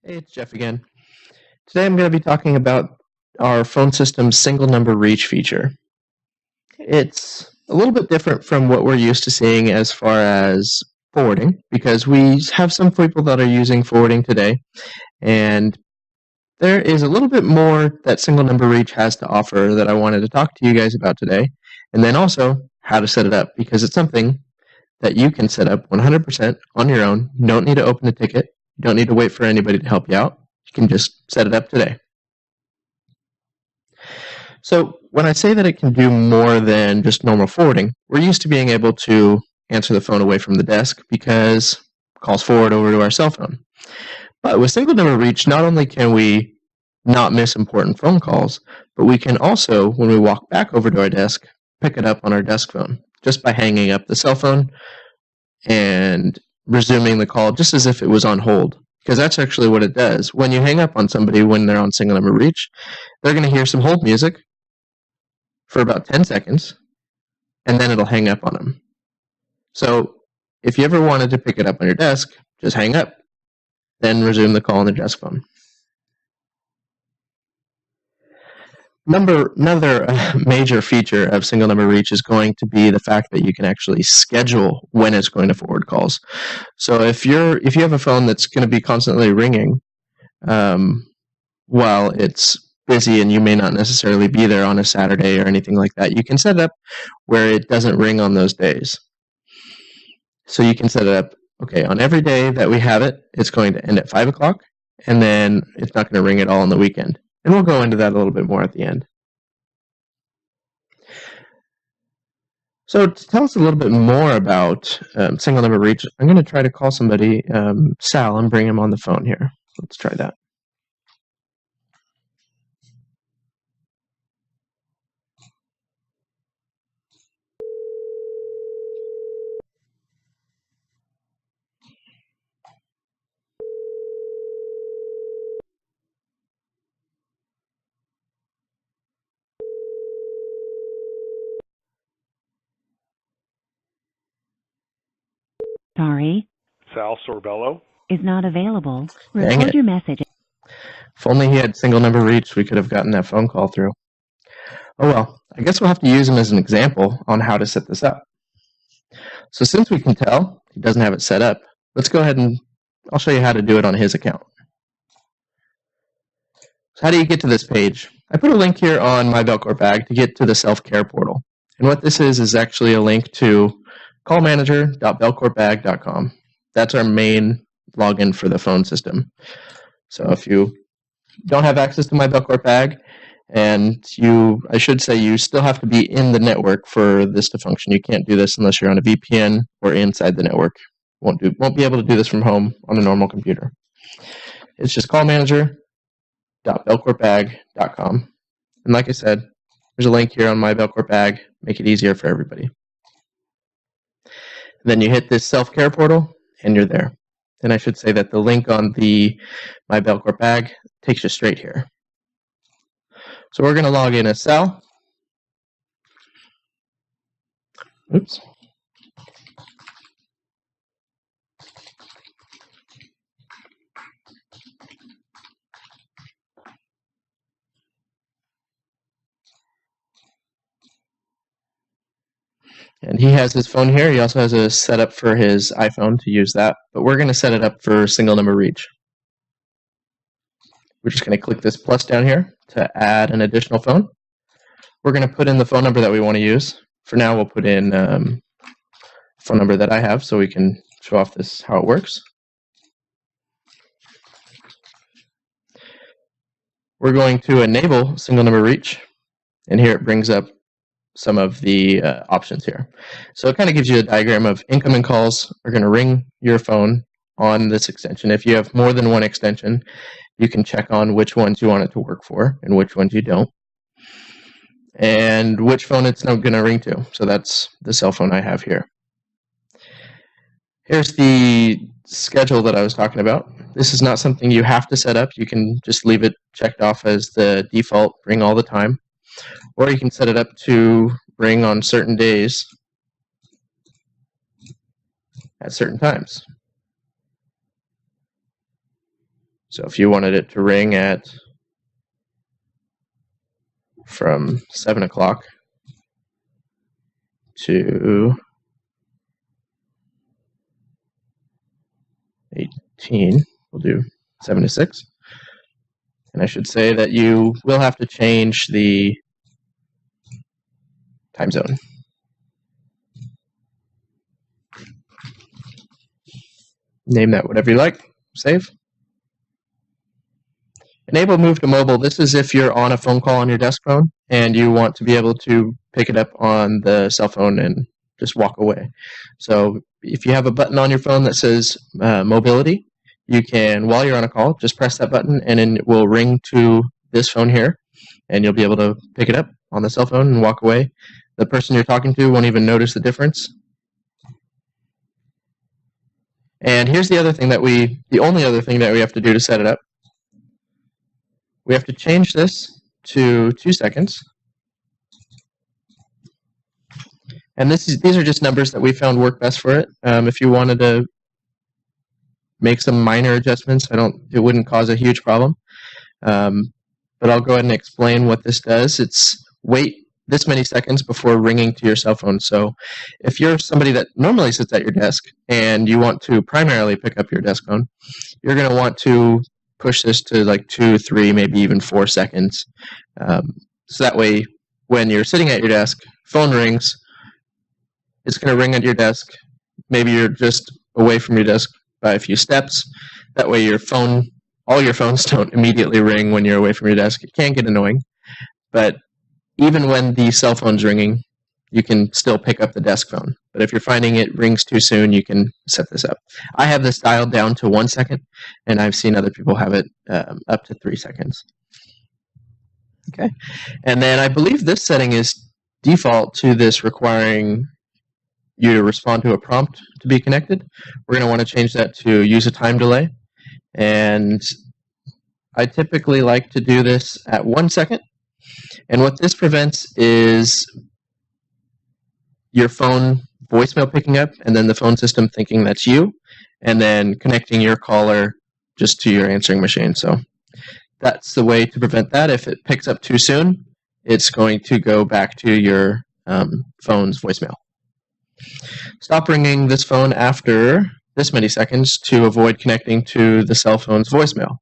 Hey, it's Jeff again. Today I'm going to be talking about our phone system's single number reach feature. It's a little bit different from what we're used to seeing as far as forwarding, because we have some people that are using forwarding today, and there is a little bit more that single number reach has to offer that I wanted to talk to you guys about today, and then also how to set it up, because it's something that you can set up 100% on your own. You don't need to open a ticket. You don't need to wait for anybody to help you out. You can just set it up today. So when I say that it can do more than just normal forwarding, we're used to being able to answer the phone away from the desk because calls forward over to our cell phone. But with single number reach, not only can we not miss important phone calls, but we can also, when we walk back over to our desk, pick it up on our desk phone just by hanging up the cell phone and resuming the call just as if it was on hold. Because that's actually what it does. When you hang up on somebody when they're on single number reach, they're going to hear some hold music for about 10 seconds, and then it'll hang up on them. So if you ever wanted to pick it up on your desk, just hang up, then resume the call on the desk phone. Another major feature of single number reach is going to be the fact that you can actually schedule when it's going to forward calls. So if you have a phone that's going to be constantly ringing while it's busy and you may not necessarily be there on a Saturday or anything like that, you can set it up where it doesn't ring on those days. So you can set it up, okay, on every day that we have it, it's going to end at 5 o'clock, and then it's not going to ring at all on the weekend. And we'll go into that a little bit more at the end. So to tell us a little bit more about single number reach, I'm going to try to call somebody, Sal, and bring him on the phone here. Let's try that. Sorry, Sal Sorbello is not available. Dang Record it. your message. If only he had single number reach, we could have gotten that phone call through. Oh well, I guess we'll have to use him as an example on how to set this up. So since we can tell he doesn't have it set up, let's go ahead and I'll show you how to do it on his account. So how do you get to this page? I put a link here on my Belcorp bag to get to the self-care portal. And what this is actually a link to callmanager.belcorpbag.com. That's our main login for the phone system. So if you don't have access to my Belcorp bag, and I should say you still have to be in the network for this to function. You can't do this unless you're on a VPN or inside the network. Won't be able to do this from home on a normal computer. It's just callmanager.belcorpbag.com. And like I said, there's a link here on my Belcorp bag. Make it easier for everybody. Then you hit this self-care portal, and you're there. And I should say that the link on my Belcorp bag takes you straight here. So we're going to log in as Sal. Oops. And he has his phone here. He also has a setup for his iPhone to use that. But we're going to set it up for single number reach. We're just going to click this plus down here to add an additional phone. We're going to put in the phone number that we want to use. For now, we'll put in phone number that I have so we can show off how it works. We're going to enable single number reach, and here it brings up some of the options here. So it kind of gives you a diagram of incoming calls are going to ring your phone on this extension. If you have more than one extension, you can check on which ones you want it to work for and which ones you don't, and which phone it's not going to ring to. So that's the cell phone I have here. Here's the schedule that I was talking about. This is not something you have to set up. You can just leave it checked off as the default ring all the time, or you can set it up to ring on certain days at certain times. So if you wanted it to ring from 7 o'clock to 18, we'll do 7 to 6. And I should say that you will have to change the time zone. Name that whatever you like. Save. Enable move to mobile. This is if you're on a phone call on your desk phone and you want to be able to pick it up on the cell phone and just walk away. So if you have a button on your phone that says mobility, you can, while you're on a call, just press that button and then it will ring to this phone here and you'll be able to pick it up on the cell phone and walk away. The person you're talking to won't even notice the difference. And here's the only other thing that we have to do to set it up. We have to change this to 2 seconds. And these are just numbers that we found work best for it. If you wanted to make some minor adjustments, it wouldn't cause a huge problem. But I'll go ahead and explain what this does. It's wait this many seconds before ringing to your cell phone. So if you're somebody that normally sits at your desk and you want to primarily pick up your desk phone, you're going to want to push this to like 2, 3, maybe even 4 seconds. So that way, when you're sitting at your desk, phone rings, it's going to ring at your desk. Maybe you're just away from your desk by a few steps. That way all your phones don't immediately ring when you're away from your desk. It can get annoying. But even when the cell phone's ringing, you can still pick up the desk phone. But if you're finding it rings too soon, you can set this up. I have this dialed down to 1 second, and I've seen other people have it up to 3 seconds. Okay, and then I believe this setting is default to this requiring you to respond to a prompt to be connected. We're going to want to change that to use a time delay. And I typically like to do this at 1 second. And what this prevents is your phone voicemail picking up and then the phone system thinking that's you and then connecting your caller just to your answering machine. So that's the way to prevent that. If it picks up too soon, it's going to go back to your phone's voicemail. Stop ringing this phone after this many seconds to avoid connecting to the cell phone's voicemail.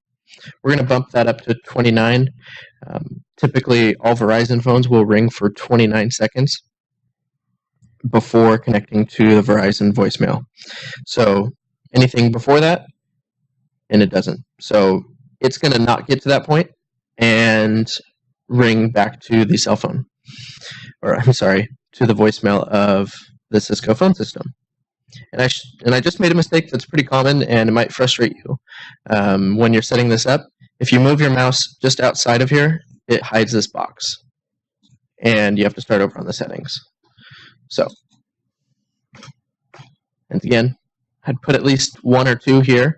We're going to bump that up to 29. Typically, all Verizon phones will ring for 29 seconds before connecting to the Verizon voicemail. So anything before that, and it doesn't. So it's going to not get to that point and ring back to the cell phone. Or, I'm sorry, to the voicemail of the Cisco phone system. And I just made a mistake that's pretty common, and it might frustrate you. When you're setting this up, if you move your mouse just outside of here, it hides this box. And you have to start over on the settings. So, and again, I'd put at least 1 or 2 here.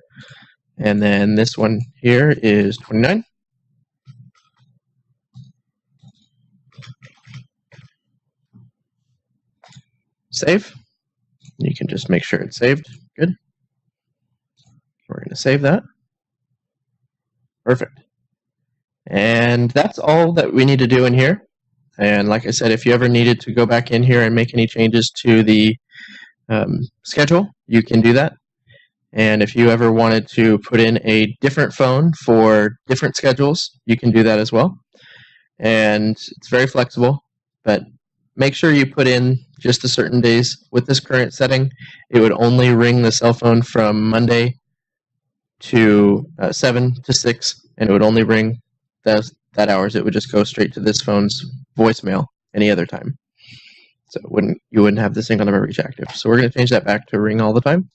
And then this one here is 29. Save. You can just make sure it's saved. Good. We're going to save that. Perfect. And that's all that we need to do in here. And like I said, if you ever needed to go back in here and make any changes to the schedule, you can do that. And if you ever wanted to put in a different phone for different schedules, you can do that as well. And it's very flexible, but make sure you put in just a certain days. With this current setting, it would only ring the cell phone from Monday to 7 to 6, and it would only ring that hours. It would just go straight to this phone's voicemail any other time. So you wouldn't have this thing on the reach active. So we're going to change that back to ring all the time.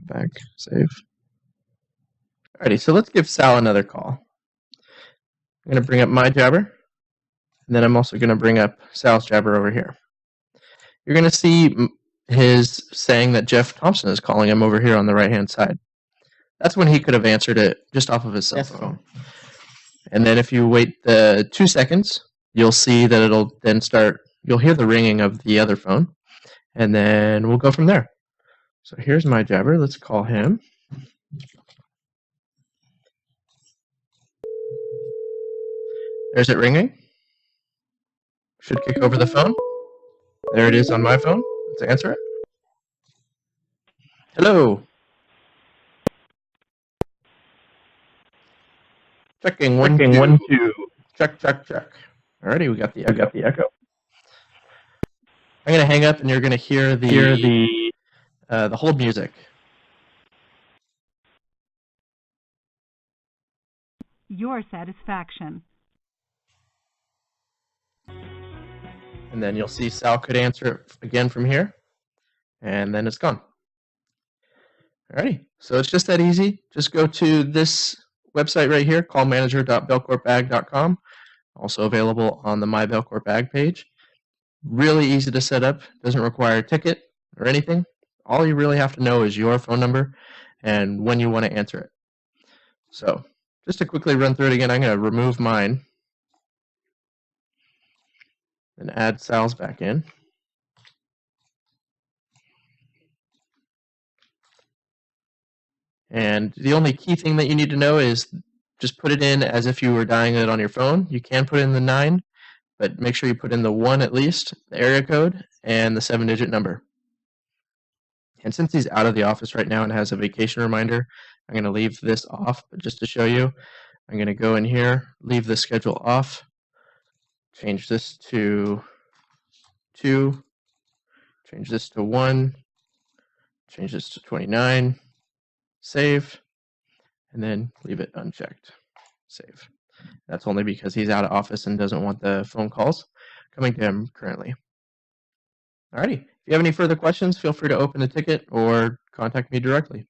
Go back, save. Alrighty, so let's give Sal another call. I'm going to bring up my Jabber, and then I'm also going to bring up Sal's Jabber over here. You're going to see his saying that Jeff Thompson is calling him over here on the right-hand side. That's when he could have answered it just off of his cell phone. And then if you wait the 2 seconds, you'll see that it'll then start, you'll hear the ringing of the other phone, and then we'll go from there. So here's my Jabber. Let's call him. There's it ringing. Should kick over the phone. There it is on my phone. Let's answer it. Hello. Checking 1 2. 1 2. Check. Alrighty, we got the echo. I'm gonna hang up, and you're gonna hear the hold music. Your satisfaction. And then you'll see Sal could answer it again from here, and then it's gone. Alrighty, so it's just that easy. Just go to this website right here, callmanager.belcorpag.com. Also available on the My Belcorp Ag page. Really easy to set up. Doesn't require a ticket or anything. All you really have to know is your phone number and when you want to answer it. So just to quickly run through it again, I'm going to remove mine and add Sal's back in. And the only key thing that you need to know is just put it in as if you were dialing it on your phone. You can put in the 9, but make sure you put in the 1 at least, the area code, and the 7-digit number. And since he's out of the office right now and has a vacation reminder, I'm going to leave this off, but just to show you, I'm going to go in here, leave the schedule off, change this to 2, change this to 1, change this to 29, save, and then leave it unchecked. Save. That's only because he's out of office and doesn't want the phone calls coming to him currently. Alrighty. If you have any further questions, feel free to open the ticket or contact me directly.